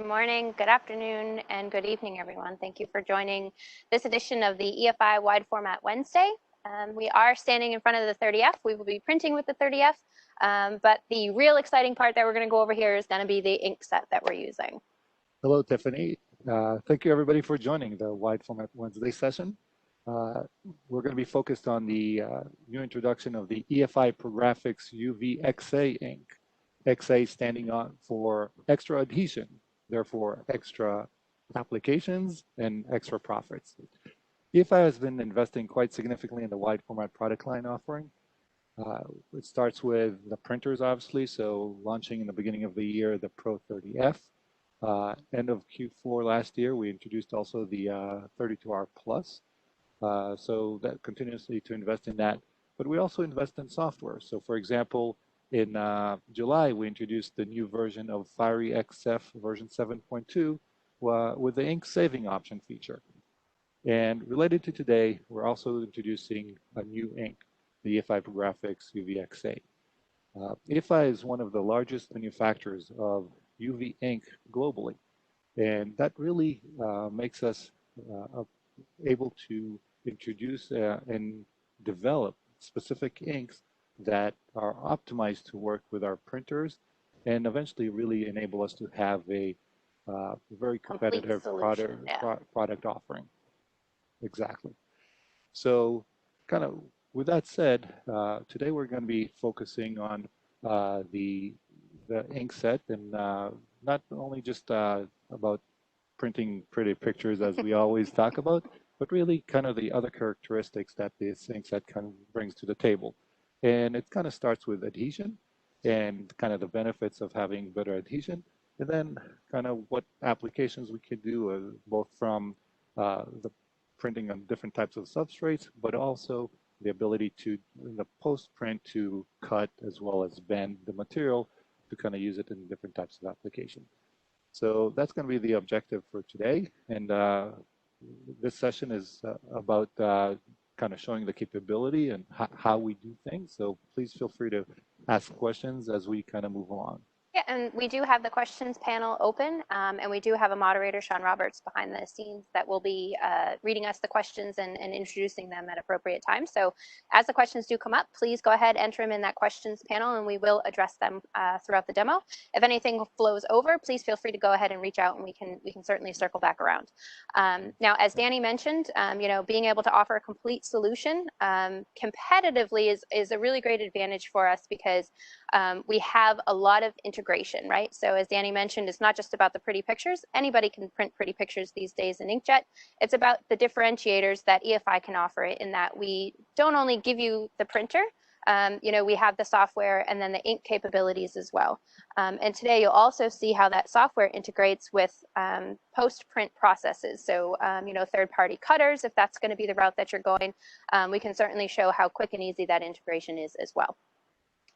Good morning, good afternoon, and good evening, everyone. Thank you for joining this edition of the EFI Wide Format Wednesday. We are standing in front of the 30F. We will be printing with the 30F, but the real exciting part that we're going to go over here is going to be the ink set that we're using. Hello, Tiffany. Thank you, everybody, for joining the Wide Format Wednesday session. We're going to be focused on the new introduction of the EFI ProGraphics UV XA ink. XA standing on for extra adhesion, therefore extra applications and extra profits. EFI has been investing quite significantly in the wide format product line offering. It starts with the printers, obviously, so launching in the beginning of the year the Pro 30F. End of Q4 last year, we introduced also the 32R Plus. So that continuously to invest in that, but we also invest in software. So for example, in July, we introduced the new version of Fiery XF version 7.2 with the ink saving option feature. And related to today, we're also introducing a new ink, the EFI ProGraphics UV XA. EFI is one of the largest manufacturers of UV ink globally, and that really makes us able to introduce and develop specific inks that are optimized to work with our printers and eventually really enable us to have a very competitive product offering. Exactly. So kind of with that said, today we're going to be focusing on the ink set and not only just about printing pretty pictures as we always talk about, but really kind of the other characteristics that this ink set kind of brings to the table. And it kind of starts with adhesion and kind of the benefits of having better adhesion, and then kind of what applications we could do both from the printing on different types of substrates, but also the ability to, in the post-print, to cut as well as bend the material to kind of use it in different types of applications. So that's going to be the objective for today. And this session is about kind of showing the capability and how we do things. So please feel free to ask questions as we kind of move along. Yeah, and we do have the questions panel open, and we do have a moderator, Sean Roberts, behind the scenes that will be reading us the questions and introducing them at appropriate times. So as the questions do come up, please go ahead, enter them in that questions panel, and we will address them throughout the demo. If anything flows over, please feel free to go ahead and reach out, and we can certainly circle back around. Now, as Danny mentioned, being able to offer a complete solution competitively is a really great advantage for us because we have a lot of integration, right? So as Danny mentioned, it's not just about the pretty pictures. Anybody can print pretty pictures these days in Inkjet. It's about the differentiators that EFI can offer in that we don't only give you the printer, we have the software and then the ink capabilities as well. And today you'll also see how that software integrates with post-print processes. So, third-party cutters, if that's going to be the route that you're going, we can certainly show how quick and easy that integration is as well.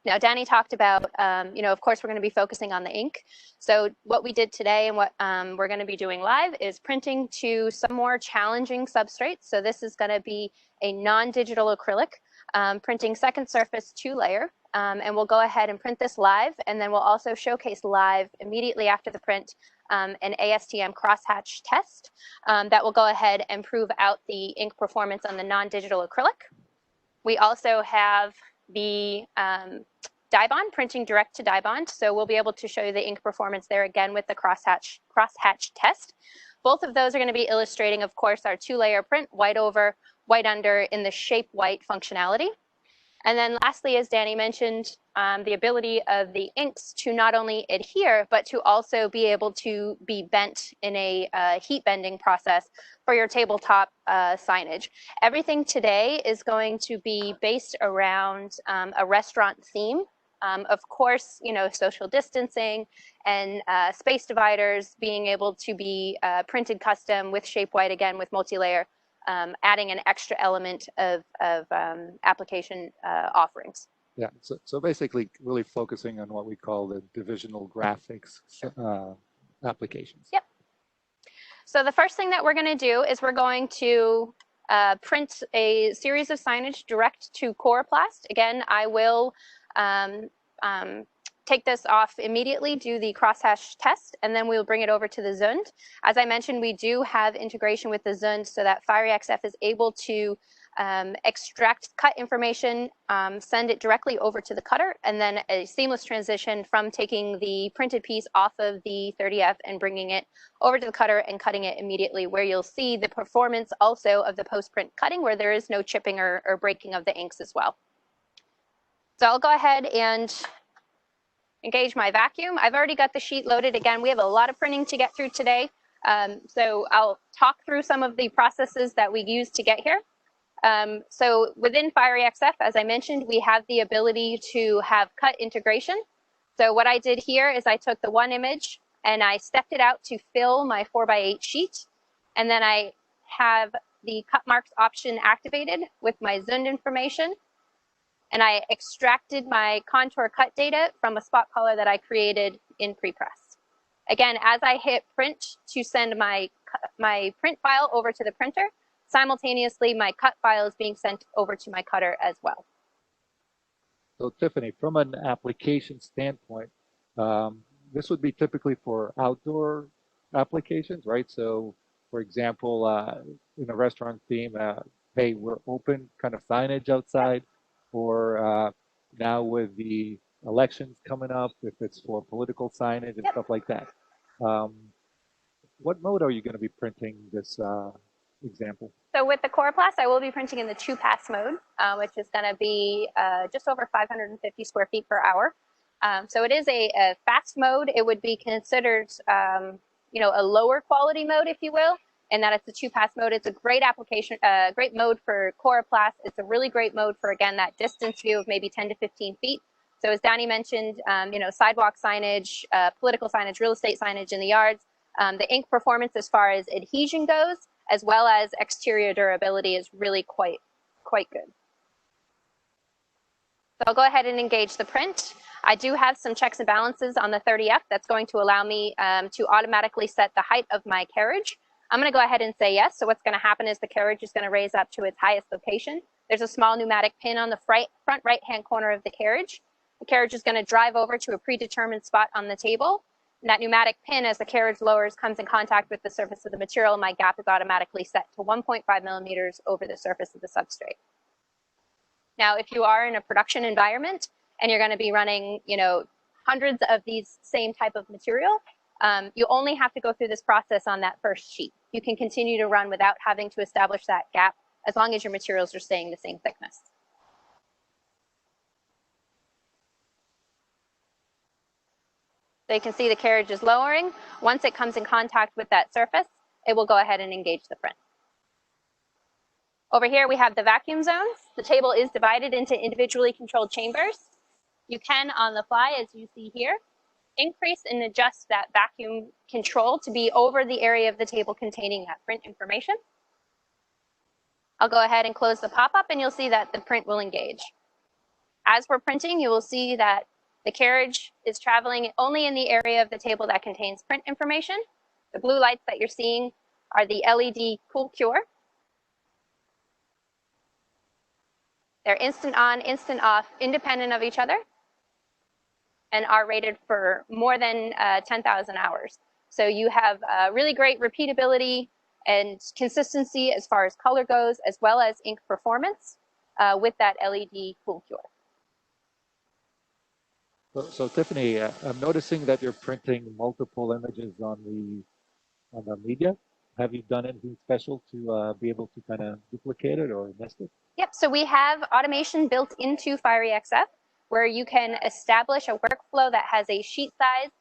Now, Danny talked about, of course, we're going to be focusing on the ink. So what we did today and what we're going to be doing live is printing to some more challenging substrates. So this is going to be a non-digital acrylic, printing second surface 2-layer. And we'll go ahead and print this live. And then we'll also showcase live immediately after the print an ASTM crosshatch test that will go ahead and prove out the ink performance on the non-digital acrylic. We also have the Dibond, printing direct to Dibond. So we'll be able to show you the ink performance there again with the crosshatch test. Both of those are going to be illustrating, of course, our 2-layer print, white over, white under in the shape white functionality. And then lastly, as Danny mentioned, the ability of the inks to not only adhere, but to also be able to be bent in a heat bending process for your tabletop signage. Everything today is going to be based around a restaurant theme. Of course, social distancing and space dividers being able to be printed custom with shape white, again, with multi-layer. Adding an extra element of application offerings. Yeah, so basically really focusing on what we call the divisional graphics applications. Yep. So the first thing that we're going to do is we're going to print a series of signage direct to Coroplast. Again, I will take this off immediately, do the crosshatch test, and then we'll bring it over to the Zund. As I mentioned, we do have integration with the Zund so that Fiery XF is able to extract cut information, send it directly over to the cutter, and then a seamless transition from taking the printed piece off of the 30F and bringing it over to the cutter and cutting it immediately, where you'll see the performance also of the post-print cutting, where there is no chipping or breaking of the inks as well. So I'll go ahead and engage my vacuum. I've already got the sheet loaded. Again, we have a lot of printing to get through today. So I'll talk through some of the processes that we use to get here. So within Fiery XF, as I mentioned, we have the ability to have cut integration. So what I did here is I took the one image and I stepped it out to fill my 4x8 sheet. And then I have the cut marks option activated with my Zund information. And I extracted my contour cut data from a spot color that I created in prepress. Again, as I hit print to send my print file over to the printer, simultaneously my cut file is being sent over to my cutter as well. So Tiffany, from an application standpoint, this would be typically for outdoor applications, right? So for example, in a restaurant theme, hey, we're open kind of signage outside, or now with the elections coming up, if it's for political signage and stuff like that. What mode are you going to be printing this example? So with the Coroplast, I will be printing in the 2-pass mode, which is going to be just over 550 square feet per hour. So it is a fast mode. It would be considered, you know, a lower quality mode, if you will, and that it's a 2-pass mode. It's a great application, great mode for Coroplast. It's a really great mode for, again, that distance view of maybe 10 to 15 feet. So as Danny mentioned, you know, sidewalk signage, political signage, real estate signage in the yards, the ink performance as far as adhesion goes, as well as exterior durability, is really quite good. So I'll go ahead and engage the print. I do have some checks and balances on the 30F that's going to allow me to automatically set the height of my carriage. I'm going to go ahead and say yes. So what's going to happen is the carriage is going to raise up to its highest location. There's a small pneumatic pin on the front right-hand corner of the carriage. The carriage is going to drive over to a predetermined spot on the table. And that pneumatic pin, as the carriage lowers, comes in contact with the surface of the material. My gap is automatically set to 1.5 millimeters over the surface of the substrate. Now, if you are in a production environment and you're going to be running, you know, hundreds of these same type of material, you only have to go through this process on that first sheet. You can continue to run without having to establish that gap as long as your materials are staying the same thickness. So you can see the carriage is lowering. Once it comes in contact with that surface, it will go ahead and engage the print. Over here, we have the vacuum zones. The table is divided into individually controlled chambers. You can, on the fly, as you see here, increase and adjust that vacuum control to be over the area of the table containing that print information. I'll go ahead and close the pop-up, and you'll see that the print will engage. As we're printing, you will see that the carriage is traveling only in the area of the table that contains print information. The blue lights that you're seeing are the LED cool cure. They're instant on, instant off, independent of each other, and are rated for more than 10,000 hours. So you have really great repeatability and consistency as far as color goes, as well as ink performance with that LED cool cure. So Tiffany, I'm noticing that you're printing multiple images on the media. Have you done anything special to be able to kind of duplicate it or nest it? Yep, so we have automation built into Fiery XF, where you can establish a workflow that has a sheet size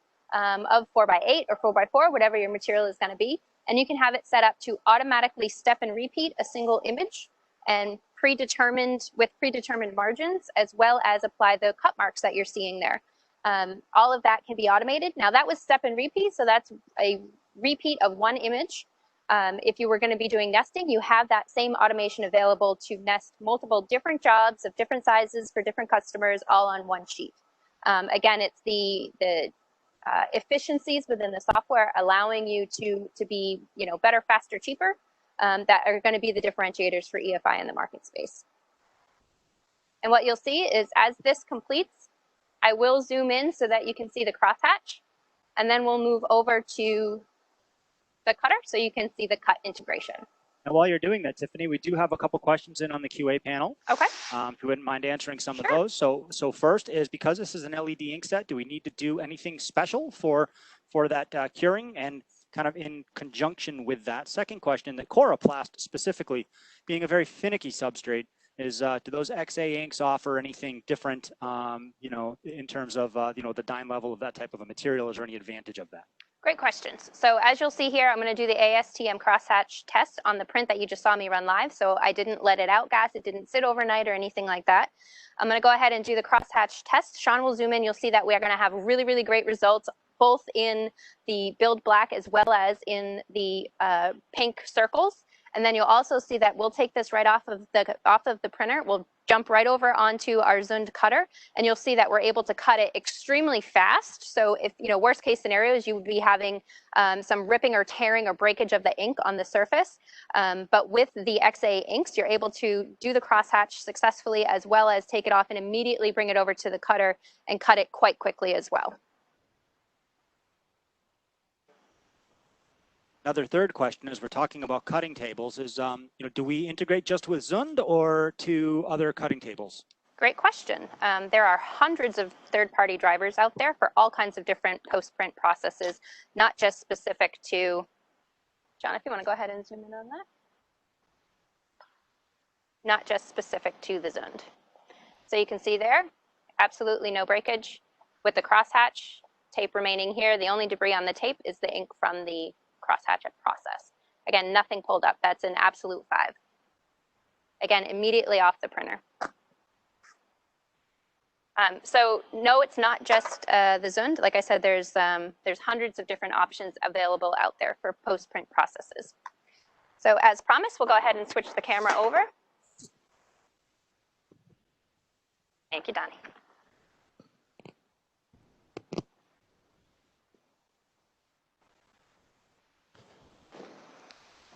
of 4x8 or 4x4, whatever your material is going to be. And you can have it set up to automatically step and repeat a single image and with predetermined margins, as well as apply the cut marks that you're seeing there. All of that can be automated. Now that was step and repeat, so that's a repeat of one image. If you were going to be doing nesting, you have that same automation available to nest multiple different jobs of different sizes for different customers all on one sheet. Again, it's the efficiencies within the software allowing you to be, you know, better, faster, cheaper, that are going to be the differentiators for EFI in the market space. And what you'll see is as this completes, I will zoom in so that you can see the crosshatch, and then we'll move over to the cutter so you can see the cut integration. And while you're doing that, Tiffany, we do have a couple questions in on the QA panel. Okay. If you wouldn't mind answering some Sure. of those. So first is, because this is an LED ink set, do we need to do anything special for that curing, and kind of in conjunction with that? Second question, that Coroplast specifically, being a very finicky substrate, is do those XA inks offer anything different, you know, in terms of, you know, the dye level of that type of a material? Is there any advantage of that? Great questions. So as you'll see here, I'm going to do the ASTM crosshatch test on the print that you just saw me run live. So I didn't let it out, guys. It didn't sit overnight or anything like that. I'm going to go ahead and do the crosshatch test. Sean will zoom in. You'll see that we are going to have really, really great results, both in the build black as well as in the pink circles. And then you'll also see that we'll take this right off of the printer. We'll jump right over onto our Zund cutter, and you'll see that we're able to cut it extremely fast. So if, you know, worst case scenarios, you would be having some ripping or tearing or breakage of the ink on the surface. But with the XA inks, you're able to do the crosshatch successfully, as well as take it off and immediately bring it over to the cutter and cut it quite quickly as well. Another third question, as we're talking about cutting tables, is, you know, do we integrate just with Zund or to other cutting tables? Great question. There are hundreds of third-party drivers out there for all kinds of different post-print processes, not just specific to, John, if you want to go ahead and zoom in on that. Not just specific to the Zund. So you can see there, absolutely no breakage with the crosshatch, tape remaining here. The only debris on the tape is the ink from the crosshatch process. Again, nothing pulled up. That's an absolute 5. Again, immediately off the printer. So no, it's not just the Zund. Like I said, there's hundreds of different options available out there for post-print processes. So as promised, we'll go ahead and switch the camera over. Thank you, Donnie.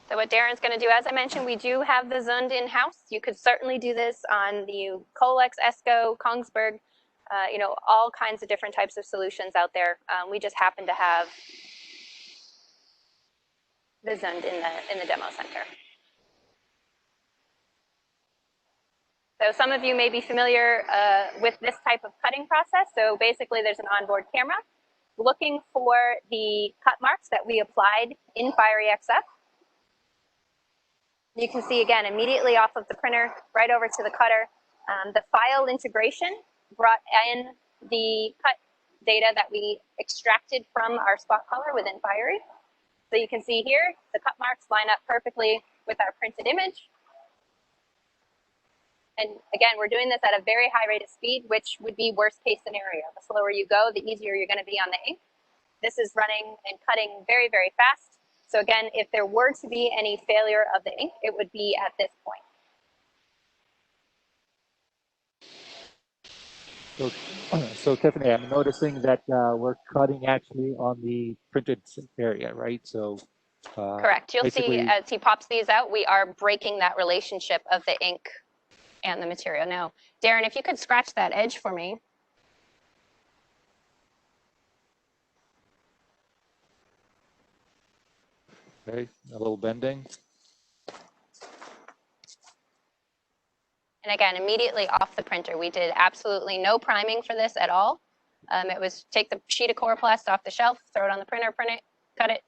So what Darren's going to do, as I mentioned, we do have the Zund in-house. You could certainly do this on the Colex, Esco, Kongsberg, you know, all kinds of different types of solutions out there. We just happen to have the Zund in the demo center. So some of you may be familiar with this type of cutting process. So basically, there's an onboard camera looking for the cut marks that we applied in Fiery XF. You can see, again, immediately off of the printer, right over to the cutter. The file integration brought in the cut data that we extracted from our spot color within Fiery. So you can see here, the cut marks line up perfectly with our printed image. And again, we're doing this at a very high rate of speed, which would be worst case scenario. The slower you go, the easier you're going to be on the ink. This is running and cutting very, very fast. So again, if there were to be any failure of the ink, it would be at this point. So Tiffany, I'm noticing that we're cutting actually on the printed area, right? So correct. You'll see as he pops these out, we are breaking that relationship of the ink and the material. Now, Darren, if you could scratch that edge for me. Okay, a little bending. And again, immediately off the printer. We did absolutely no priming for this at all. It was take the sheet of Coroplast off the shelf, throw it on the printer, print it, cut it,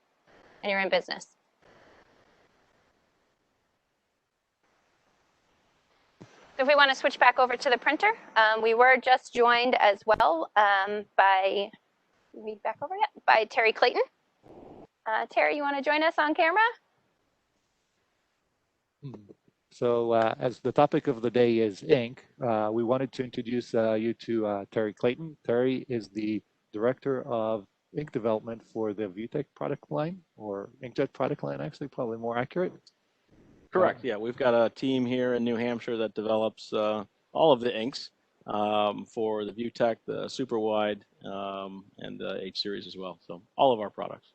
and you're in business. So if we want to switch back over to the printer, we were just joined as well by Terry Clayton. Terry, you want to join us on camera? So as the topic of the day is ink, we wanted to introduce you to Terry Clayton. Terry is the Director of Ink Development for the ViewTech product line, or Inkjet product line, actually, probably more accurate. Correct, yeah. We've got a team here in New Hampshire that develops all of the inks for the ViewTech, the Super Wide, and the H series as well. So all of our products.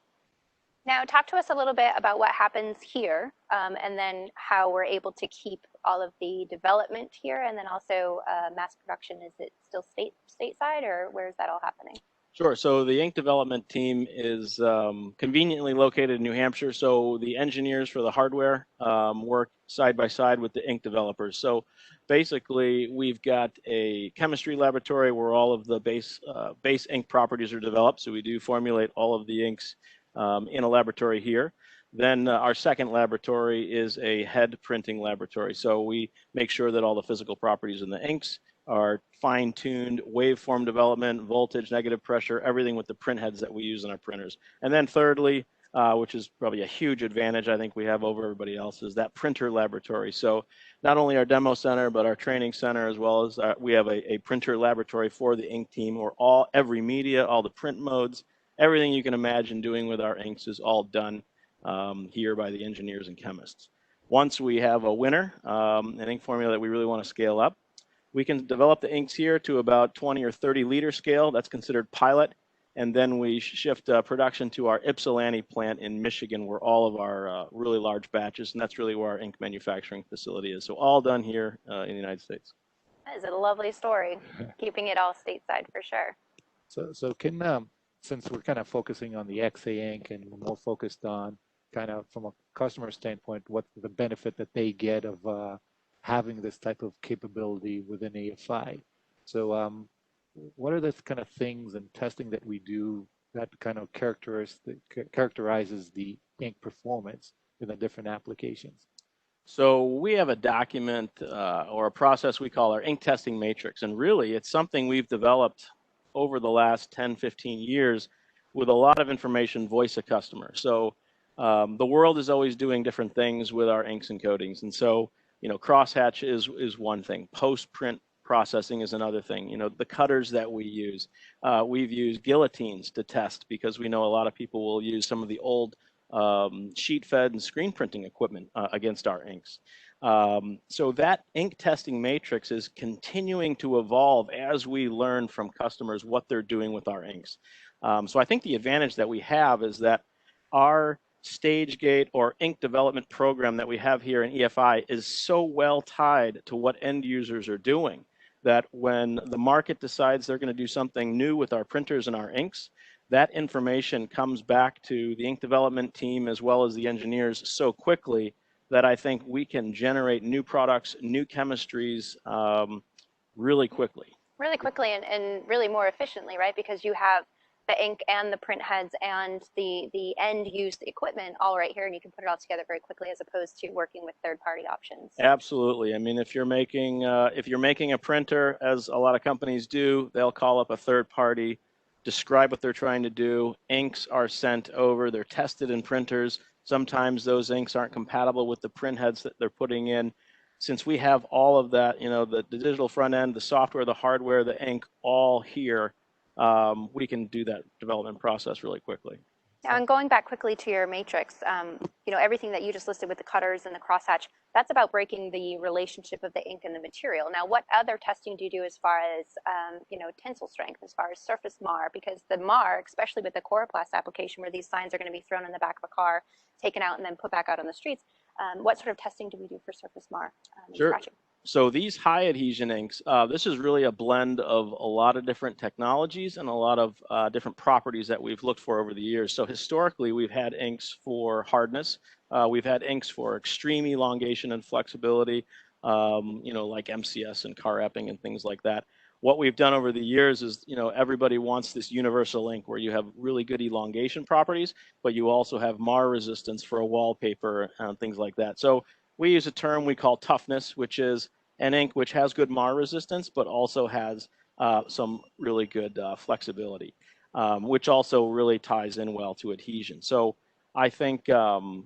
Now, talk to us a little bit about what happens here, and then how we're able to keep all of the development here, and then also mass production. Is it still stateside, or where is that all happening? Sure. So the ink development team is conveniently located in New Hampshire. So the engineers for the hardware work side by side with the ink developers. So basically, we've got a chemistry laboratory where all of the base ink properties are developed. So we do formulate all of the inks in a laboratory here. Then our second laboratory is a head printing laboratory. So we make sure that all the physical properties in the inks are fine-tuned, waveform development, voltage, negative pressure, everything with the print heads that we use in our printers. And then thirdly, which is probably a huge advantage I think we have over everybody else, is that printer laboratory. So not only our demo center, but our training center, as well as we have a printer laboratory for the ink team, where every media, all the print modes, everything you can imagine doing with our inks is all done here by the engineers and chemists. Once we have a winner, an ink formula that we really want to scale up, we can develop the inks here to about 20 or 30 liter scale. That's considered pilot. And then we shift production to our Ypsilanti plant in Michigan, where all of our really large batches, and that's really where our ink manufacturing facility is. So all done here in the United States. That is a lovely story, keeping it all stateside for sure. So can, since we're kind of focusing on the XA ink and more focused on kind of from a customer standpoint, what the benefit that they get of having this type of capability within EFI. So what are the kind of things and testing that we do that kind of characterizes the ink performance in the different applications? So we have a document or a process we call our ink testing matrix. And really, it's something we've developed over the last 10, 15 years with a lot of information voice of customer. So the world is always doing different things with our inks and coatings. And so crosshatch is one thing. Post-print processing is another thing. The cutters that we use. We've used guillotines to test because we know a lot of people will use some of the old sheet-fed and screen printing equipment against our inks. So that ink testing matrix is continuing to evolve as we learn from customers what they're doing with our inks. So I think the advantage that we have is that our stage gate or ink development program that we have here in EFI is so well tied to what end users are doing that when the market decides they're going to do something new with our printers and our inks, that information comes back to the ink development team as well as the engineers so quickly that I think we can generate new products, new chemistries really quickly. Really quickly and really more efficiently, right? Because you have the ink and the print heads and the end use equipment all right here, and you can put it all together very quickly as opposed to working with third-party options. Absolutely. I mean, if you're making a printer, as a lot of companies do, they'll call up a third party, describe what they're trying to do. Inks are sent over. They're tested in printers. Sometimes those inks aren't compatible with the print heads that they're putting in. Since we have all of that, the digital front end, the software, the hardware, the ink, all here, we can do that development process really quickly. Now, and going back quickly to your matrix, everything that you just listed with the cutters and the crosshatch, that's about breaking the relationship of the ink and the material. Now, what other testing do you do as far as, tensile strength, as far as surface mar? Because the mar, especially with the Coroplast application where these signs are going to be thrown in the back of a car, taken out and then put back out on the streets, what sort of testing do we do for surface mar? Sure. Scratching? So these high adhesion inks, this is really a blend of a lot of different technologies and a lot of different properties that we've looked for over the years. So historically, we've had inks for hardness. We've had inks for extreme elongation and flexibility, like MCS and car epping and things like that. What we've done over the years is, everybody wants this universal ink where you have really good elongation properties, but you also have mar resistance for a wallpaper and things like that. So we use a term we call toughness, which is an ink which has good mar resistance, but also has some really good flexibility, which also really ties in well to adhesion. So I think the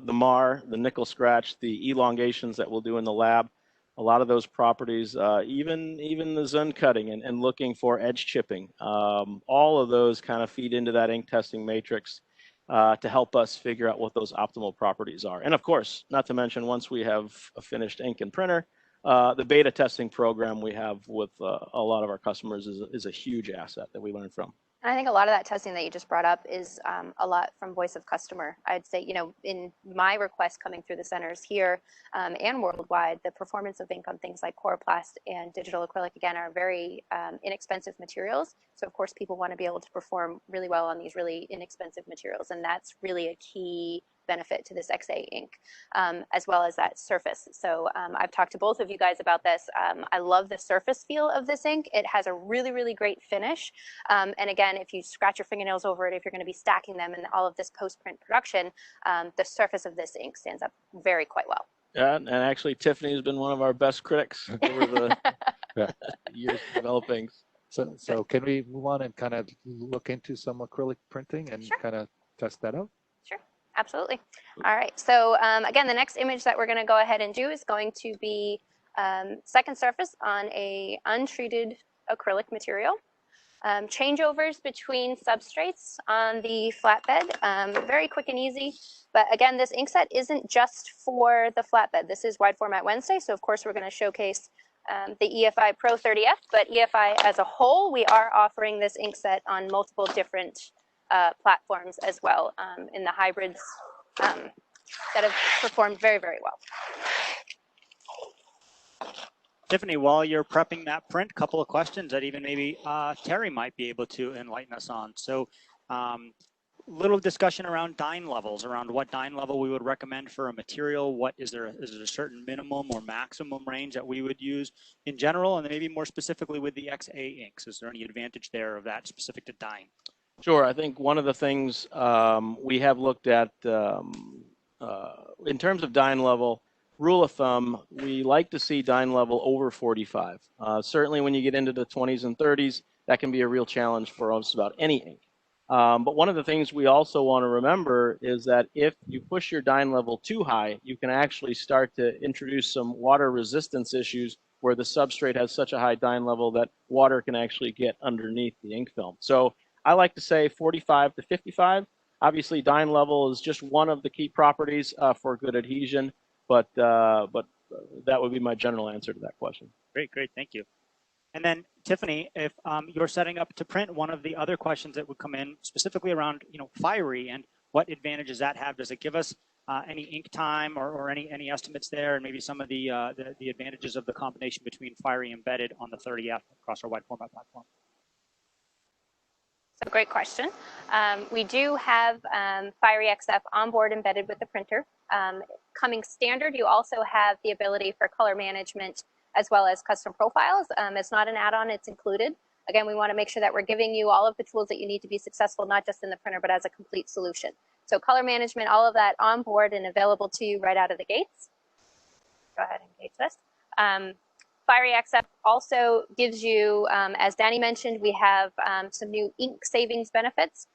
mar, the nickel scratch, the elongations that we'll do in the lab, a lot of those properties, even the Zun cutting and looking for edge chipping, all of those kind of feed into that ink testing matrix to help us figure out what those optimal properties are. And of course, not to mention, once we have a finished ink and printer, the beta testing program we have with a lot of our customers is a huge asset that we learn from. And I think a lot of that testing that you just brought up is a lot from voice of customer. I'd say, in my requests coming through the centers here and worldwide, the performance of ink on things like Coroplast and digital acrylic, again, are very inexpensive materials. So of course, people want to be able to perform really well on these really inexpensive materials. And that's really a key benefit to this XA ink, as well as that surface. So I've talked to both of you guys about this. I love the surface feel of this ink. It has a really, really great finish. And again, if you scratch your fingernails over it, if you're going to be stacking them in all of this post-print production, the surface of this ink stands up very quite well. Yeah, and actually Tiffany has been one of our best critics over the years developing. So can we move on and kind of look into some acrylic printing and Sure. kind of test that out? Sure, absolutely. All right, so again, the next image that we're going to go ahead and do is going to be second surface on a untreated acrylic material. Changeovers between substrates on the flatbed, very quick and easy. But again, this ink set isn't just for the flatbed. This is Wide Format Wednesday, so of course we're going to showcase the EFI Pro 30F, but EFI as a whole, we are offering this ink set on multiple different platforms as well in the hybrids that have performed very, very well. Tiffany, while you're prepping that print, a couple of questions that even maybe Terry might be able to enlighten us on. So little discussion around dyne levels, around what dyne level we would recommend for a material. What is there a certain minimum or maximum range that we would use in general, and then maybe more specifically with the XA inks? Is there any advantage there of that specific to dyne? Sure. I think one of the things we have looked at in terms of dyne level, rule of thumb, we like to see dyne level over 45. Certainly when you get into the 20s and 30s, that can be a real challenge for us about any ink. But one of the things we also want to remember is that if you push your dyne level too high, you can actually start to introduce some water resistance issues where the substrate has such a high dyne level that water can actually get underneath the ink film. So I like to say 45 to 55. Obviously, dyne level is just one of the key properties for good adhesion, but that would be my general answer to that question. Great, thank you. And then Tiffany, if you're setting up to print, one of the other questions that would come in specifically around fiery and what advantages that have. Does it give us any ink time or any estimates there, and maybe some of the advantages of the combination between fiery embedded on the 30F across our wide format platform? So great question. We do have Fiery XF on board embedded with the printer. Coming standard, you also have the ability for color management as well as custom profiles. It's not an add-on, it's included. Again, we want to make sure that we're giving you all of the tools that you need to be successful, not just in the printer, but as a complete solution. So color management, all of that on board and available to you right out of the gates. Go ahead and gauge this. Fiery XF also gives you, as Danny mentioned, we have some new ink savings benefits.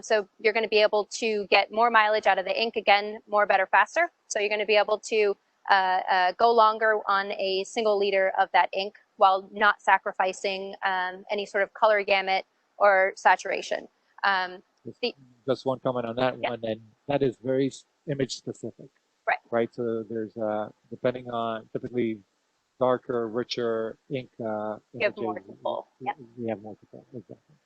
So you're going to be able to get more mileage out of the ink, again, more, better, faster. So you're going to be able to go longer on a single liter of that ink while not sacrificing any sort of color gamut or saturation. Just one comment on that one, and that is very image specific. Right. So there's depending on typically darker, richer ink. You have more to pull. We have more to pull. Exactly.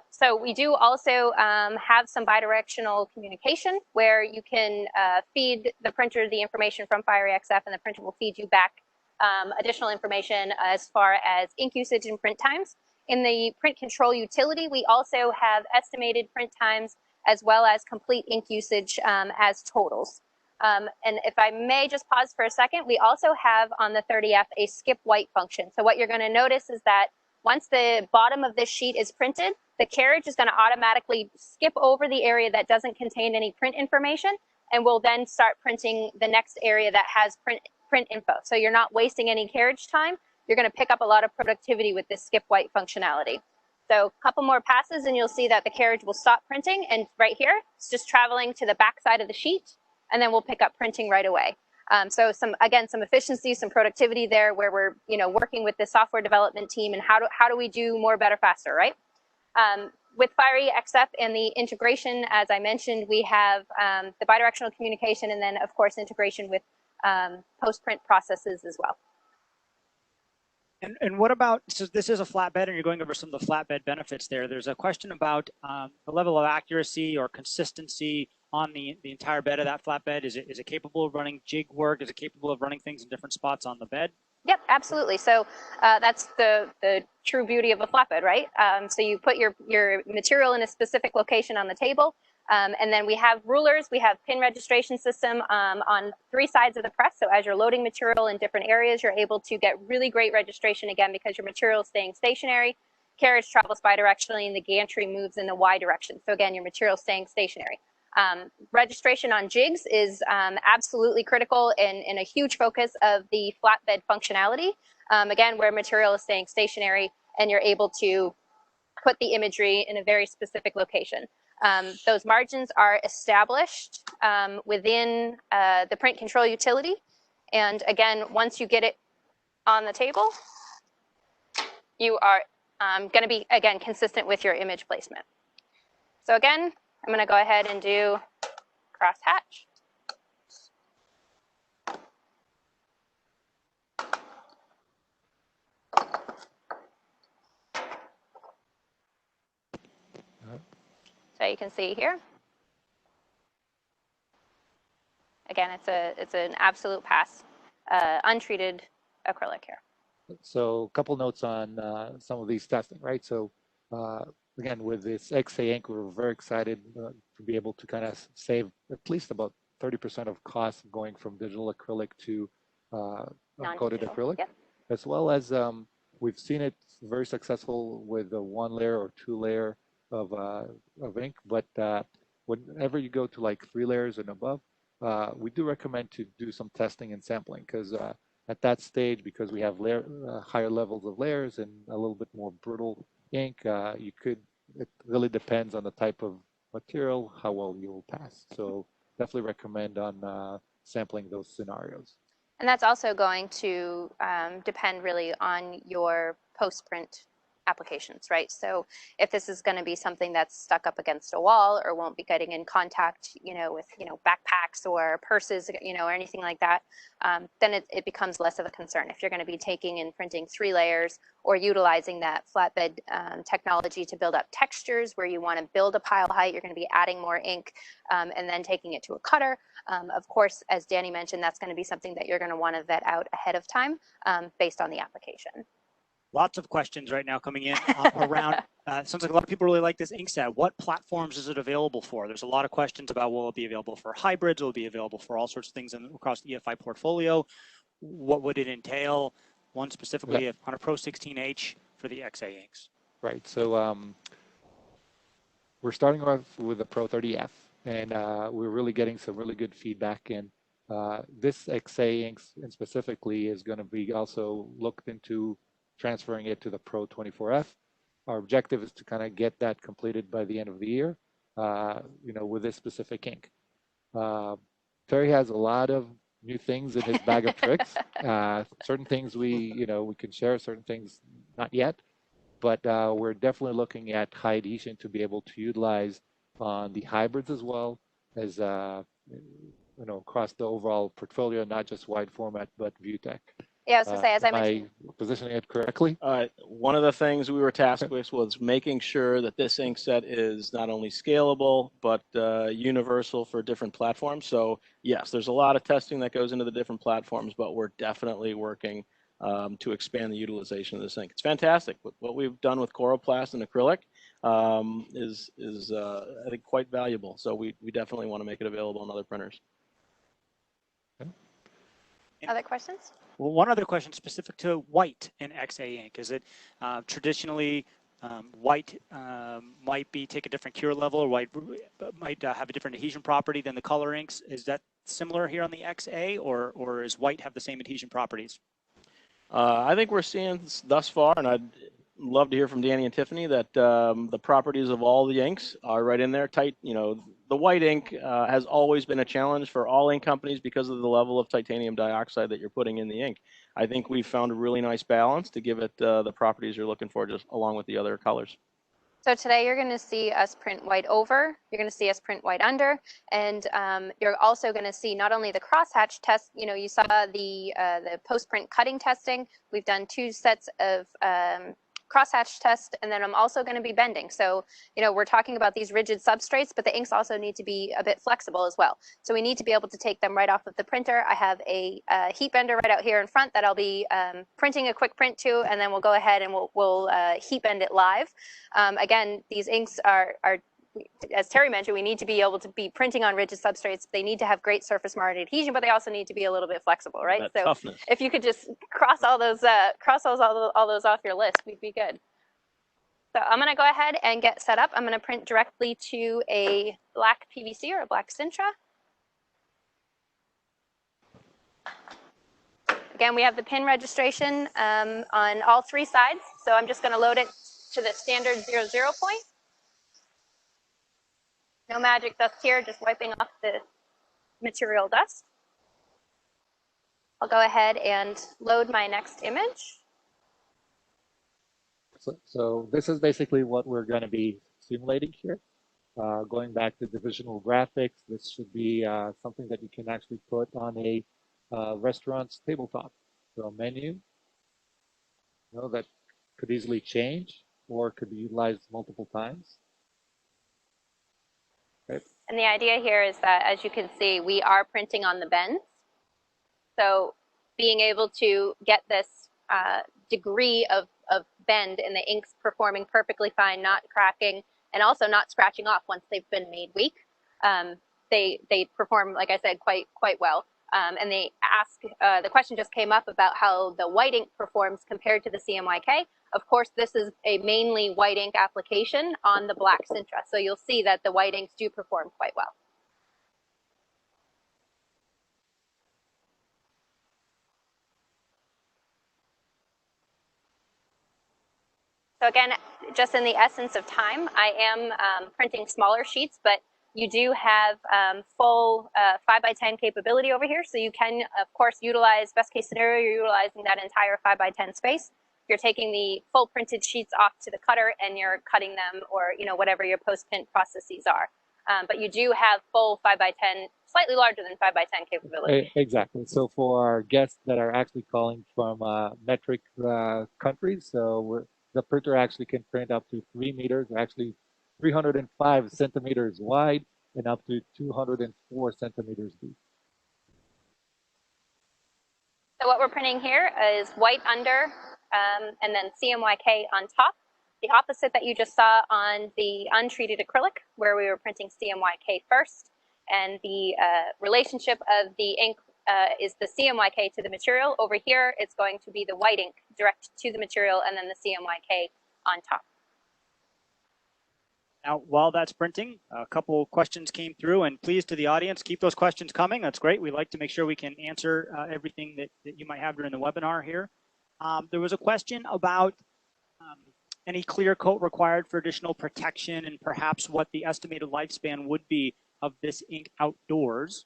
So we do also have some bidirectional communication where you can feed the printer the information from Fiery XF, and the printer will feed you back additional information as far as ink usage and print times. In the print control utility, we also have estimated print times as well as complete ink usage as totals. And if I may just pause for a second, we also have on the 30F a skip white function. So what you're going to notice is that once the bottom of this sheet is printed, the carriage is going to automatically skip over the area that doesn't contain any print information, and will then start printing the next area that has print info. So you're not wasting any carriage time. You're going to pick up a lot of productivity with this skip white functionality. So a couple more passes and you'll see that the carriage will stop printing, and right here, it's just traveling to the back side of the sheet, and then we'll pick up printing right away. So some efficiency, some productivity there, where we're working with the software development team and how do we do more, better, faster, right? With Fiery XF and the integration, as I mentioned, we have the bidirectional communication, and then of course integration with post-print processes as well. And what about, so this is a flatbed and you're going over some of the flatbed benefits there. There's a question about the level of accuracy or consistency on the entire bed of that flatbed. Is it capable of running jig work? Is it capable of running things in different spots on the bed? Yep, absolutely. So that's the true beauty of a flatbed, right? So you put your material in a specific location on the table, and then we have rulers, we have pin registration system on 3 sides of the press. So as you're loading material in different areas, you're able to get really great registration again because your material is staying stationary. Carriage travels bidirectionally and the gantry moves in the Y direction. So again, your material is staying stationary. Registration on jigs is absolutely critical and a huge focus of the flatbed functionality. Again, where material is staying stationary and you're able to put the imagery in a very specific location. Those margins are established within the print control utility. And again, once you get it on the table, you are going to be, again, consistent with your image placement. So again, I'm going to go ahead and do cross hatch. So you can see here. Again, it's an absolute pass, untreated acrylic here. So a couple notes on some of these testing, right? So again, with this XA ink, we're very excited to be able to kind of save at least about 30% of cost going from digital acrylic to coated acrylic, yep. As well as we've seen it very successful with a 1 layer or 2 layer of ink. But whenever you go to like 3 layers and above, we do recommend to do some testing and sampling because at that stage, because we have higher levels of layers and a little bit more brittle ink, it really depends on the type of material, how well you will pass. So definitely recommend on sampling those scenarios. And that's also going to depend really on your post-print applications, right? So if this is going to be something that's stuck up against a wall or won't be getting in contact, with, backpacks or purses, or anything like that, then it becomes less of a concern. If you're going to be taking and printing 3 layers or utilizing that flatbed technology to build up textures where you want to build a pile height, you're going to be adding more ink and then taking it to a cutter. Of course, as Danny mentioned, that's going to be something that you're going to want to vet out ahead of time based on the application. Lots of questions right now coming in around, sounds like a lot of people really like this ink set. What platforms is it available for? There's a lot of questions about will it be available for hybrids, will it be available for all sorts of things across the EFI portfolio? What would it entail? One specifically on a Pro 16H for the XA inks. Right, so we're starting off with the Pro 30F and we're really getting some really good feedback, and this XA inks specifically is going to be also looked into transferring it to the Pro 24F. Our objective is to kind of get that completed by the end of the year, with this specific ink. Terry has a lot of new things in his bag of tricks. Certain things we can share, certain things not yet, but we're definitely looking at high adhesion to be able to utilize on the hybrids as well as, across the overall portfolio, not just wide format, but ViewTech. Yeah, I was going to say, as I mentioned. Am I positioning it correctly? One of the things we were tasked with was making sure that this ink set is not only scalable, but universal for different platforms. So yes, there's a lot of testing that goes into the different platforms, but we're definitely working to expand the utilization of this ink. It's fantastic. What we've done with Coroplast and acrylic is I think quite valuable. So we definitely want to make it available on other printers. Other questions? Well, one other question specific to white in XA ink. Is it traditionally white might take a different cure level, or white might have a different adhesion property than the color inks? Is that similar here on the XA, or is white have the same adhesion properties? I think we're seeing thus far, and I'd love to hear from Danny and Tiffany, that the properties of all the inks are right in there. Tight, the white ink has always been a challenge for all ink companies because of the level of titanium dioxide that you're putting in the ink. I think we've found a really nice balance to give it the properties you're looking for, just along with the other colors. So today you're going to see us print white over, you're going to see us print white under, and you're also going to see not only the crosshatch test, you know, you saw the post-print cutting testing. We've done 2 sets of crosshatch test, and then I'm also going to be bending. So, you know, we're talking about these rigid substrates, but the inks also need to be a bit flexible as well. So we need to be able to take them right off of the printer. I have a heat bender right out here in front that I'll be printing a quick print to, and then we'll go ahead and we'll heat bend it live. Again, these inks are, as Terry mentioned, we need to be able to be printing on rigid substrates. They need to have great surface margin adhesion, but they also need to be a little bit flexible, right? That so toughness. if you could just cross all those off your list, we'd be good. So I'm going to go ahead and get set up. I'm going to print directly to a black PVC or a black Sintra. Again, we have the pin registration on all 3 sides. So I'm just going to load it to the standard 00 point. No magic dust here, just wiping off the material dust. I'll go ahead and load my next image. So this is basically what we're going to be simulating here. Going back to divisional graphics, this should be something that you can actually put on a restaurant's tabletop. So a menu, you know, that could easily change or could be utilized multiple times. Okay. And the idea here is that, as you can see, we are printing on the bends. So being able to get this degree of bend and the inks performing perfectly fine, not cracking, and also not scratching off once they've been made weak. They perform, like I said, quite well. And they ask, the question just came up about how the white ink performs compared to the Cmyk. Of course, this is a mainly white ink application on the black Sintra. So you'll see that the white inks do perform quite well. So again, just in the essence of time, I am printing smaller sheets, but you do have full 5x10 capability over here. So you can, of course, utilize, best case scenario, you're utilizing that entire 5x10 space. You're taking the full printed sheets off to the cutter and you're cutting them, or whatever your post-print processes are. But you do have full 5x10, slightly larger than 5x10 capability. Exactly. So for our guests that are actually calling from metric countries, so the printer actually can print up to 3 meters, actually 305 centimeters wide and up to 204 centimeters deep. So what we're printing here is white under and then Cmyk on top. The opposite that you just saw on the untreated acrylic, where we were printing Cmyk first. And the relationship of the ink is the Cmyk to the material. Over here, it's going to be the white ink direct to the material and then the Cmyk on top. Now, while that's printing, a couple questions came through, and please, to the audience, keep those questions coming. That's great. We like to make sure we can answer everything that you might have during the webinar here. There was a question about any clear coat required for additional protection and perhaps what the estimated lifespan would be of this ink outdoors.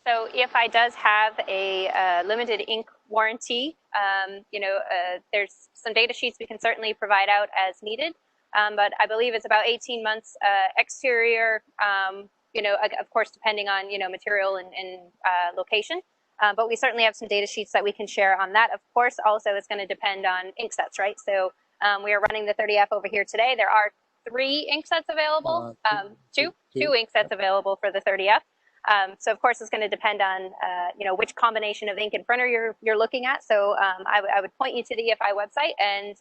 So EFI does have a limited ink warranty. There's some data sheets we can certainly provide out as needed. But I believe it's about 18 months exterior, of course, depending on, material and location. But we certainly have some data sheets that we can share on that. Of course, also it's going to depend on ink sets, right? So we are running the 30F over here today. There are 3 ink sets available, two ink sets available for the 30F. So of course it's going to depend on, which combination of ink and printer you're looking at. So I would point you to the EFI website and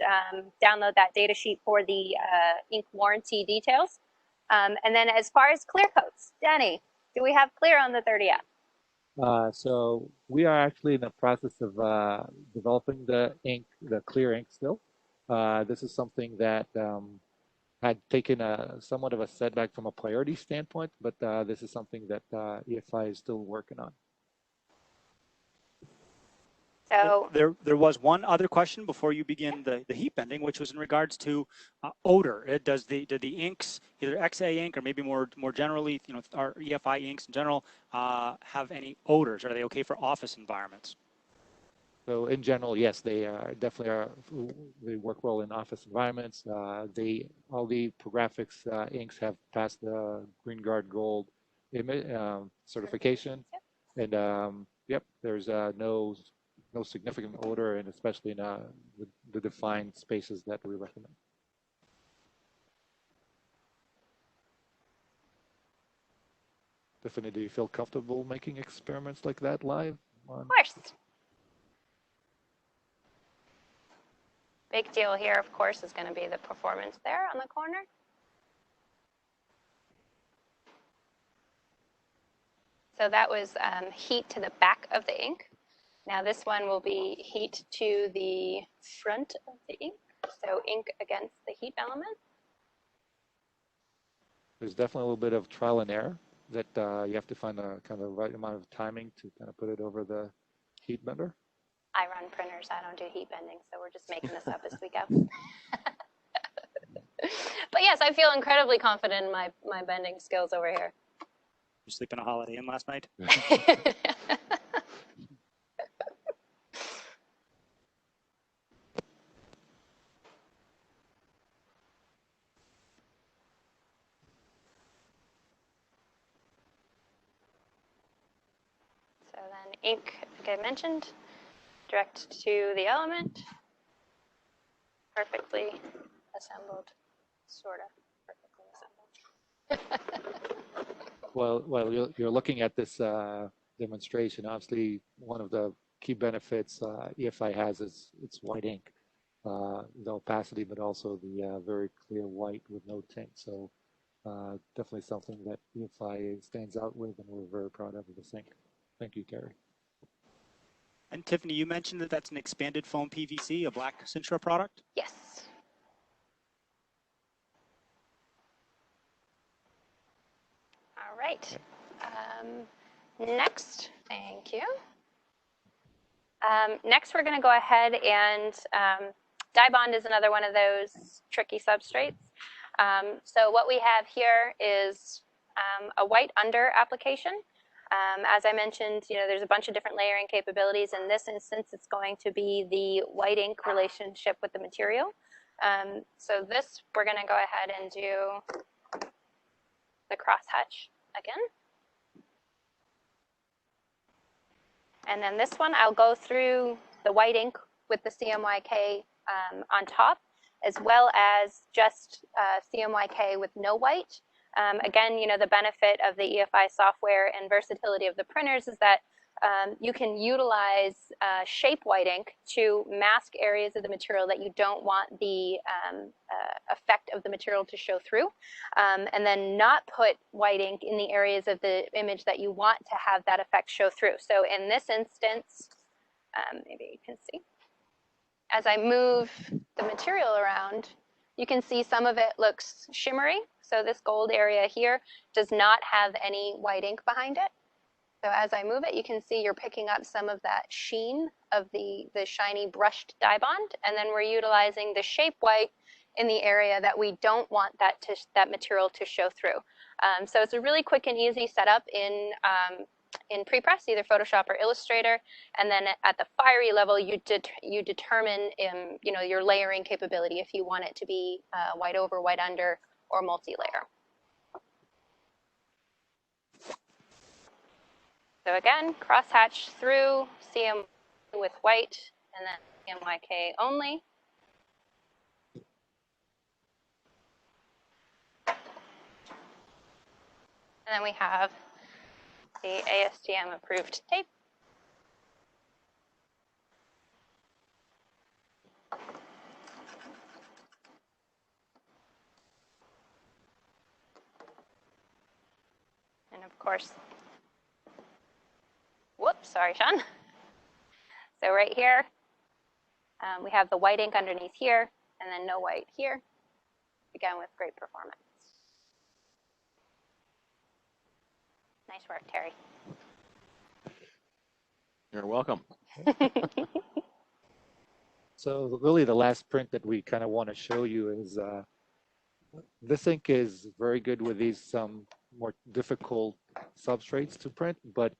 download that data sheet for the ink warranty details. And then as far as clear coats, Danny, do we have clear on the 30F? So we are actually in the process of developing the ink, the clear ink still. This is something that had taken somewhat of a setback from a priority standpoint, but this is something that EFI is still working on. So there was one other question before you begin the heat bending, which was in regards to odor. Do the inks, either XA ink or maybe more generally, our EFI inks in general, have any odors? Are they okay for office environments? So in general, yes, they definitely are. They work well in office environments. All the ProGraphics inks have passed the Green Guard Gold certification, and yep, there's no significant odor, and especially in the defined spaces that we recommend. Tiffany, do you feel comfortable making experiments like that live? Of course. Big deal here, of course, is going to be the performance there on the corner. So that was heat to the back of the ink. Now this one will be heat to the front of the ink. So ink against the heat element. There's definitely a little bit of trial and error that you have to find a kind of right amount of timing to kind of put it over the heat bender. I run printers, I don't do heat bending, so we're just making this up as we go. But yes, I feel incredibly confident in my bending skills over here. You sleeping a Holiday Inn last night? So then ink, like I mentioned, direct to the element, perfectly assembled, sort of perfectly assembled. Well, you're looking at this demonstration. Obviously, one of the key benefits EFI has is its white ink, the opacity, but also the very clear white with no tint. So definitely something that EFI stands out with, and we're very proud of this ink. Thank you, Terry. And Tiffany, you mentioned that that's an expanded foam PVC, a black Sintra product? Yes. All right. Next, thank you. Next, we're going to go ahead and Dibond is another one of those tricky substrates. So what we have here is a white under application. As I mentioned, there's a bunch of different layering capabilities. In this instance, it's going to be the white ink relationship with the material. So this, we're going to go ahead and do the crosshatch again. And then this one, I'll go through the white ink with the Cmyk on top, as well as just Cmyk with no white. Again, the benefit of the EFI software and versatility of the printers is that you can utilize shape white ink to mask areas of the material that you don't want the effect of the material to show through, and then not put white ink in the areas of the image that you want to have that effect show through. So in this instance, maybe you can see, as I move the material around, you can see some of it looks shimmery. So this gold area here does not have any white ink behind it. So as I move it, you can see you're picking up some of that sheen of the shiny brushed Dibond, and then we're utilizing the shape white in the area that we don't want that material to show through. So it's a really quick and easy setup in prepress, either Photoshop or Illustrator, and then at the fiery level, you determine your layering capability if you want it to be white over, white under, or multi-layer. So again, crosshatch through CM with white, and then Cmyk only. And then we have the ASTM approved tape. And of course, whoops, sorry, Sean. So right here, we have the white ink underneath here, and then no white here, again with great performance. Nice work, Terry. You're welcome. So really the last print that we kind of want to show you is this ink is very good with these more difficult substrates to print, but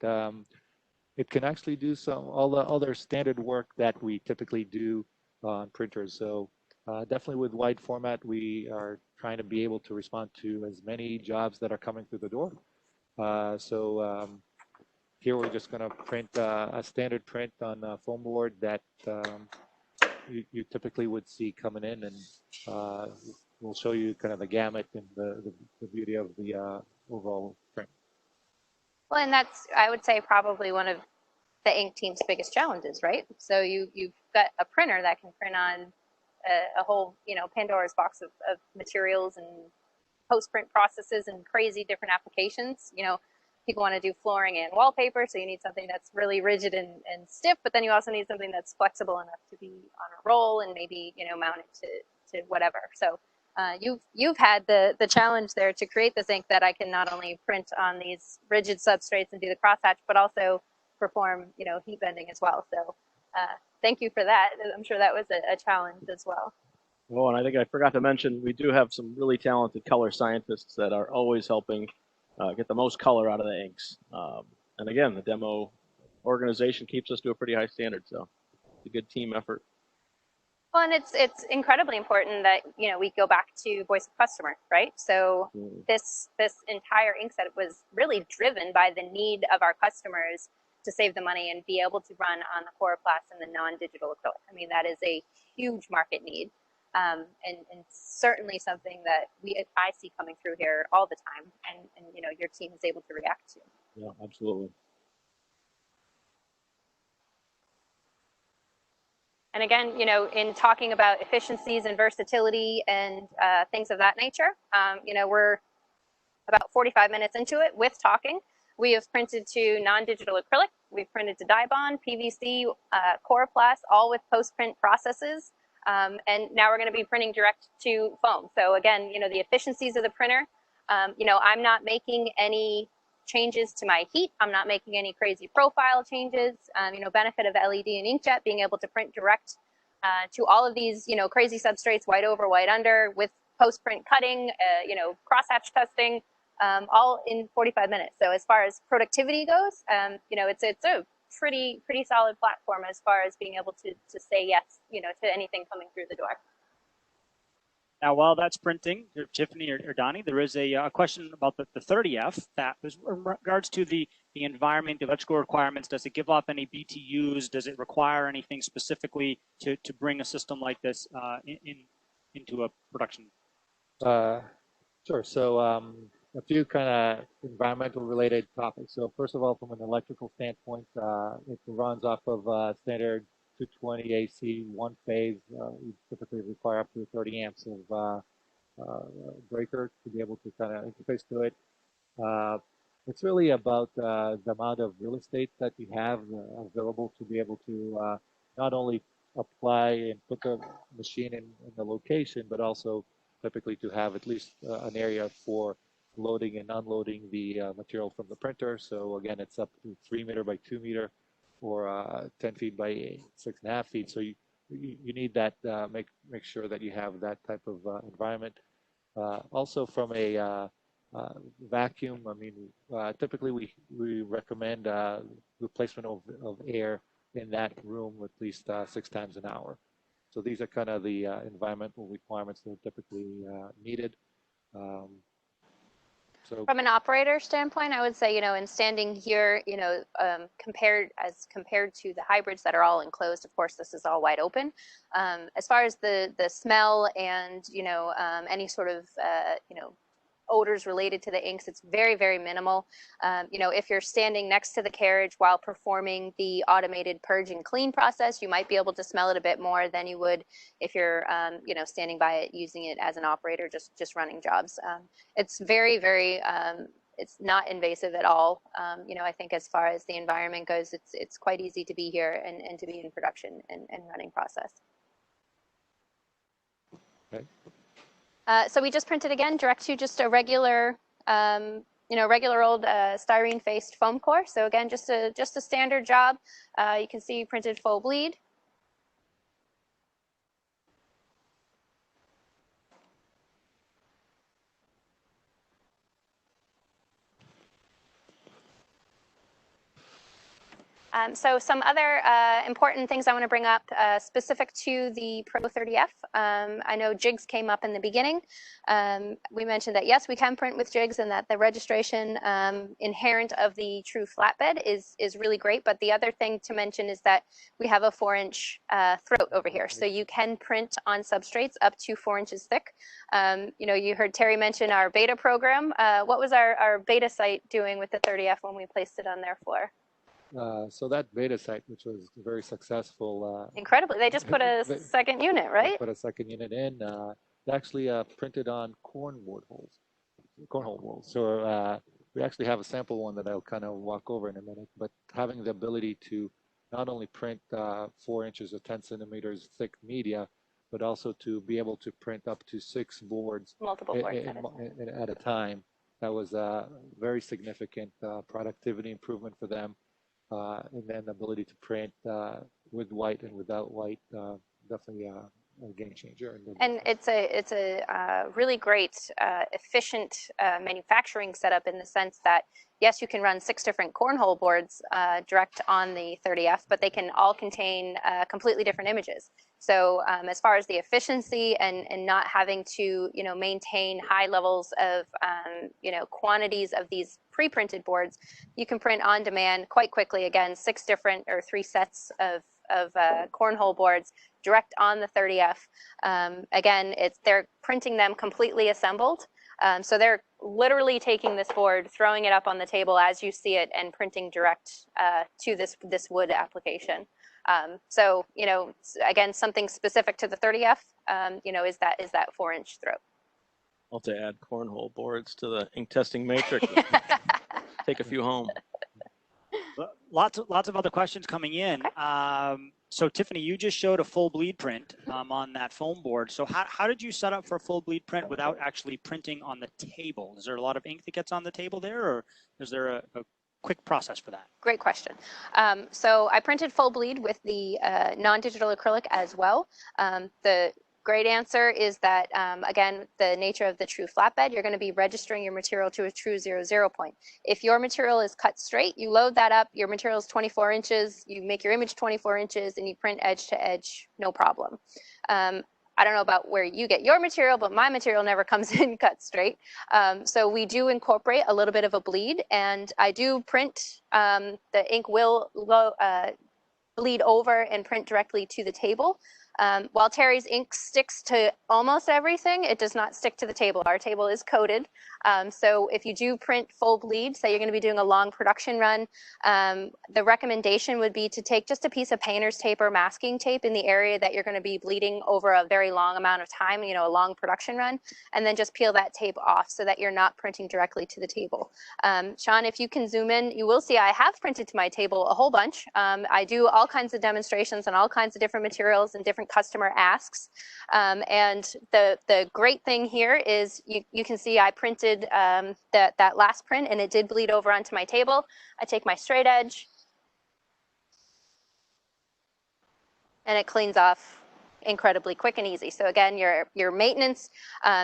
it can actually do all the other standard work that we typically do on printers. So definitely with wide format, we are trying to be able to respond to as many jobs that are coming through the door. Here we're just going to print a standard print on a foam board that you typically would see coming in, and we'll show you kind of the gamut and the beauty of the overall print. Well, and that's, I would say, probably one of the ink team's biggest challenges, right? So you've got a printer that can print on a whole, Pandora's box of materials and post-print processes and crazy different applications. People want to do flooring and wallpaper, so you need something that's really rigid and stiff, but then you also need something that's flexible enough to be on a roll and maybe, mount it to whatever. So you've had the challenge there to create this ink that I can not only print on these rigid substrates and do the crosshatch, but also perform, heat bending as well. So thank you for that. I'm sure that was a challenge as well. Oh, and I think I forgot to mention, we do have some really talented color scientists that are always helping get the most color out of the inks. And again, the demo organization keeps us to a pretty high standard, so it's a good team effort. Well, and it's incredibly important that we go back to voice of customer, right? So this entire ink set was really driven by the need of our customers to save the money and be able to run on the Coroplast and the non-digital acrylic. I mean, that is a huge market need, and certainly something that I see coming through here all the time, and your team is able to react to. Yeah, absolutely. And again, in talking about efficiencies and versatility and things of that nature, we're about 45 minutes into it with talking. We have printed to non-digital acrylic. We've printed to Dibond, PVC, Coroplast, all with post-print processes. And now we're going to be printing direct to foam. So again, the efficiencies of the printer. I'm not making any changes to my heat. I'm not making any crazy profile changes. Benefit of LED and inkjet, being able to print direct to all of these, crazy substrates, white over, white under, with post-print cutting, crosshatch testing, all in 45 minutes. So as far as productivity goes, it's a pretty solid platform as far as being able to say yes, to anything coming through the door. Now, while that's printing, Tiffany or Donnie, there is a question about the 30F that was in regards to the environment, the electrical requirements. Does it give off any BTUs? Does it require anything specifically to bring a system like this into a production? Sure. So a few kind of environmental related topics. So first of all, from an electrical standpoint, it runs off of standard 220 AC, one phase. We typically require up to 30 amps of breaker to be able to kind of interface to it. It's really about the amount of real estate that you have available to be able to not only apply and put the machine in the location, but also typically to have at least an area for loading and unloading the material from the printer. So again, it's up to 3 meter by 2 meter, or 10 feet by 6.5 feet. So you need that, make sure that you have that type of environment. Also from a vacuum, I mean, typically we recommend replacement of air in that room at least 6 times an hour. So these are kind of the environmental requirements that are typically needed. So from an operator standpoint, I would say, in standing here, compared to the hybrids that are all enclosed, of course, this is all wide open. As far as the smell and, any sort of, odors related to the inks, it's very, very minimal. If you're standing next to the carriage while performing the automated purge and clean process, you might be able to smell it a bit more than you would if you're, standing by it, using it as an operator, just running jobs. It's very, very, it's not invasive at all. I think as far as the environment goes, it's quite easy to be here and to be in production and running process. okay. So we just printed again, direct to just a regular, regular old styrene faced foam core. So again, just a standard job. You can see printed faux bleed. So some other important things I want to bring up specific to the Pro 30F. I know jigs came up in the beginning. We mentioned that, yes, we can print with jigs and that the registration inherent of the true flatbed is really great. But the other thing to mention is that we have a 4-inch throat over here. So you can print on substrates up to 4 inches thick. You know, you heard Terry mention our beta program. What was our beta site doing with the 30F when we placed it on their floor? So that beta site, which was very successful. Incredibly, they just put a second unit, right? Put a second unit in. They actually printed on cornhole molds. So we actually have a sample one that I'll kind of walk over in a minute. But having the ability to not only print 4 inches or 10 centimeters thick media, but also to be able to print up to 6 boards, multiple boards at a time. That was a very significant productivity improvement for them. And then the ability to print with white and without white, definitely a game changer. And it's a really great, efficient manufacturing setup in the sense that, yes, you can run 6 different cornhole boards direct on the 30F, but they can all contain completely different images. So as far as the efficiency and not having to, you know, maintain high levels of, you know, quantities of these pre-printed boards, you can print on demand quite quickly. Again, 6 different or 3 sets of cornhole boards direct on the 30F. Again, they're printing them completely assembled. So they're literally taking this board, throwing it up on the table as you see it, and printing direct to this wood application. So, you know, again, something specific to the 30F, you know, is that 4-inch throat. I'll have to add cornhole boards to the ink testing matrix. Take a few home. Lots of other questions coming in. So Tiffany, you just showed a full bleed print on that foam board. So how did you set up for a full bleed print without actually printing on the table? Is there a lot of ink that gets on the table there, or is there a quick process for that? Great question. So I printed full bleed with the non-digital acrylic as well. The great answer is that, again, the nature of the true flatbed, you're going to be registering your material to a true 0-0 point. If your material is cut straight, you load that up, your material is 24 inches, you make your image 24 inches, and you print edge to edge, no problem. I don't know about where you get your material, but my material never comes in cut straight. So we do incorporate a little bit of a bleed, and I do print, the ink will bleed over and print directly to the table. While Terry's ink sticks to almost everything, it does not stick to the table. Our table is coated. So if you do print full bleed, say you're going to be doing a long production run, the recommendation would be to take just a piece of painter's tape or masking tape in the area that you're going to be bleeding over a very long amount of time, you know, a long production run, and then just peel that tape off so that you're not printing directly to the table. Sean, if you can zoom in, you will see I have printed to my table a whole bunch. I do all kinds of demonstrations on all kinds of different materials and different customer asks. And the great thing here is you can see I printed that last print, and it did bleed over onto my table. I take my straight edge, and it cleans off incredibly quick and easy. So again, your maintenance,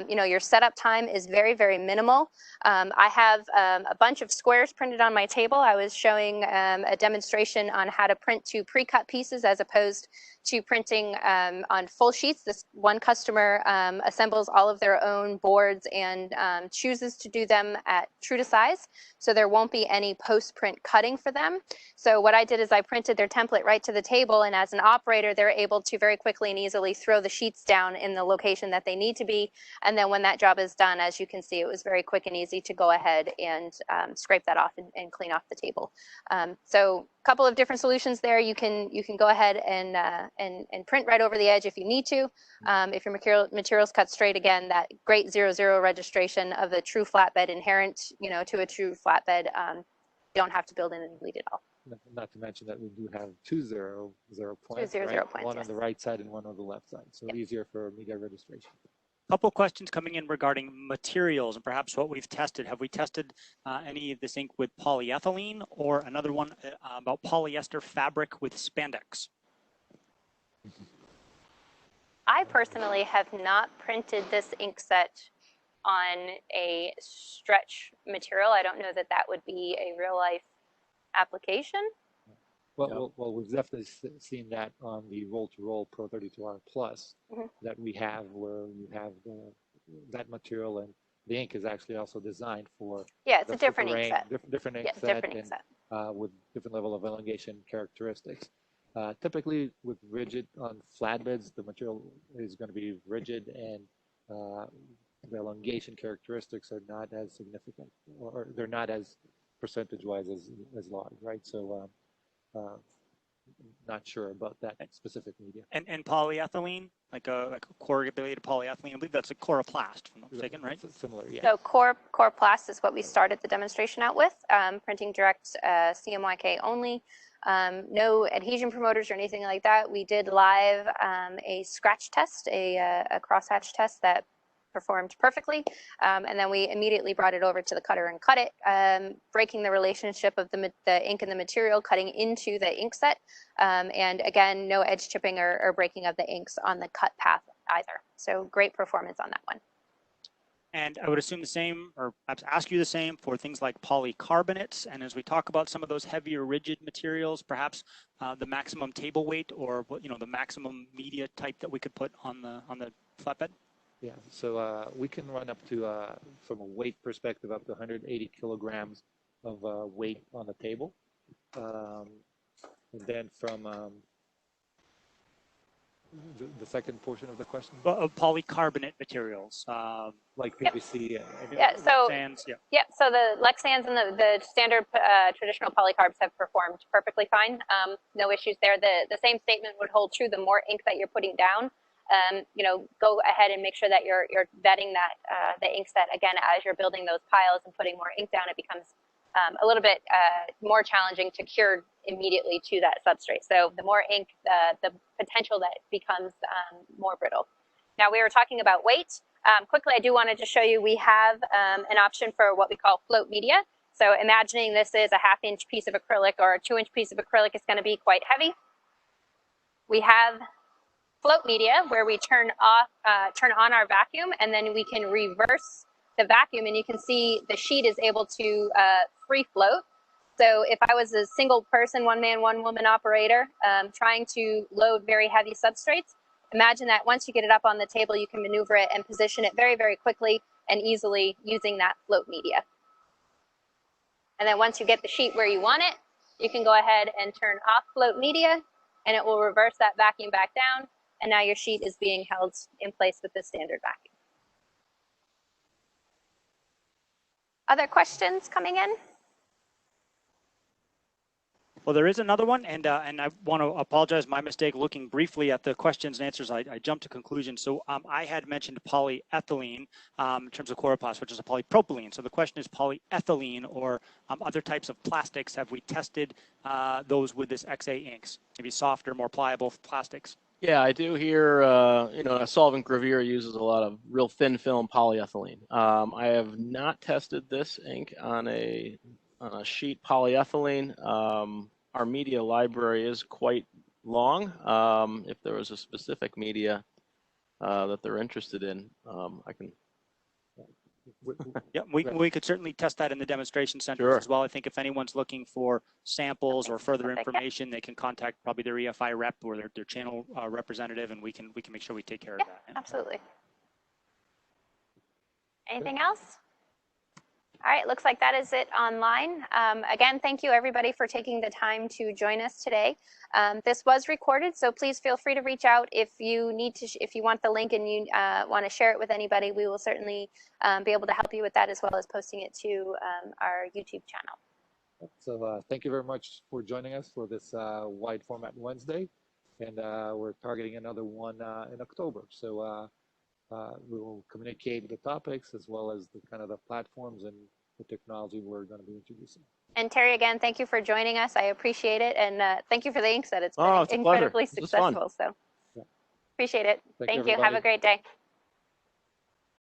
you know, your setup time is very, very minimal. I have a bunch of squares printed on my table. I was showing a demonstration on how to print to pre-cut pieces as opposed to printing on full sheets. This one customer assembles all of their own boards and chooses to do them at true to size. So there won't be any post-print cutting for them. So what I did is I printed their template right to the table, and as an operator, they're able to very quickly and easily throw the sheets down in the location that they need to be. And then when that job is done, as you can see, it was very quick and easy to go ahead and scrape that off and clean off the table. So a couple of different solutions there. You can go ahead and print right over the edge if you need to. If your material's cut straight, again, that great 0-0 registration of the true flatbed inherent, you know, to a true flatbed. You don't have to build in any bleed at all. Not to mention that we do have 2 0-0 points, 2 0-0 right? points, One yes. on the right side and one on the left side. So Yep. Easier for media registration. Couple questions coming in regarding materials and perhaps what we've tested. Have we tested any of this ink with polyethylene, or another one about polyester fabric with spandex? I personally have not printed this ink set on a stretch material. I don't know that that would be a real life application. Well, we've definitely seen that on the roll-to-roll Pro 32R Plus that we have, where you have that material, and the ink is actually also designed for it's a different ink set. Different ink set, different ink set. With different level of elongation characteristics. Typically, with rigid on flatbeds, the material is going to be rigid, and the elongation characteristics are not as significant, or they're not as percentage-wise as large, right? So, not sure about that specific media. And polyethylene, like a corrugated polyethylene, I believe that's a Coroplast, if I'm not mistaken, right? Similar, yeah. So Coroplast is what we started the demonstration out with, printing direct Cmyk only. No adhesion promoters or anything like that. We did live a scratch test, a crosshatch test that performed perfectly, and then we immediately brought it over to the cutter and cut it, breaking the relationship of the ink and the material, cutting into the ink set, and again, no edge chipping or breaking of the inks on the cut path either. So great performance on that one. And I would assume the same, or perhaps ask you the same for things like polycarbonates. And as we talk about some of those heavier rigid materials, perhaps the maximum table weight, or the maximum media type that we could put on the flatbed. Yeah, so we can run up to, from a weight perspective, up to 180 kilograms of weight on the table. And then from the second portion of the question? Polycarbonate materials. Like PVC. So Lexans, so the Lexans and the standard traditional polycarbs have performed perfectly fine. No issues there. The same statement would hold true. The more ink that you're putting down, go ahead and make sure that you're vetting that the ink set again as you're building those piles and putting more ink down. It becomes a little bit more challenging to cure immediately to that substrate. So the more ink, the potential that it becomes more brittle. Now we were talking about weight. Quickly, I do want to just show you we have an option for what we call float media. So imagining this is a 1/2 inch piece of acrylic or a 2 inch piece of acrylic, it's going to be quite heavy. We have float media where we turn on our vacuum, and then we can reverse the vacuum, and you can see the sheet is able to free float. So if I was a single person, one man, one woman operator trying to load very heavy substrates, imagine that once you get it up on the table, you can maneuver it and position it very, very quickly and easily using that float media. And then once you get the sheet where you want it, you can go ahead and turn off float media, and it will reverse that vacuum back down. And now your sheet is being held in place with the standard vacuum. Other questions coming in? Well, there is another one, and I want to apologize, my mistake, looking briefly at the questions and answers, I jumped to conclusions. So I had mentioned polyethylene in terms of Coroplast, which is a polypropylene. So the question is polyethylene or other types of plastics. Have we tested those with this XA inks? Maybe softer, more pliable plastics? Yeah, I do hear, a solvent gravure uses a lot of real thin film polyethylene. I have not tested this ink on a sheet polyethylene. Our media library is quite long. If there was a specific media that they're interested in, I can. Yeah, we could certainly test that in the demonstration center as well. I think if anyone's looking for samples or further information, they can contact probably their EFI rep or their channel representative, and we can make sure we take care of that. Yeah. Absolutely. Anything else? All right, looks like that is it online. Again, thank you everybody for taking the time to join us today. This was recorded, so please feel free to reach out if you need to, if you want the link and you want to share it with anybody. We will certainly be able to help you with that, as well as posting it to our YouTube channel. So thank you very much for joining us for this wide format Wednesday, and we're targeting another one in October. So we will communicate the topics as well as the kind of the platforms and the technology we're going to be introducing. And Terry, again, thank you for joining us. I appreciate it, and thank you for the ink set. It's been incredibly successful. So appreciate it. Thank you. Have a great day.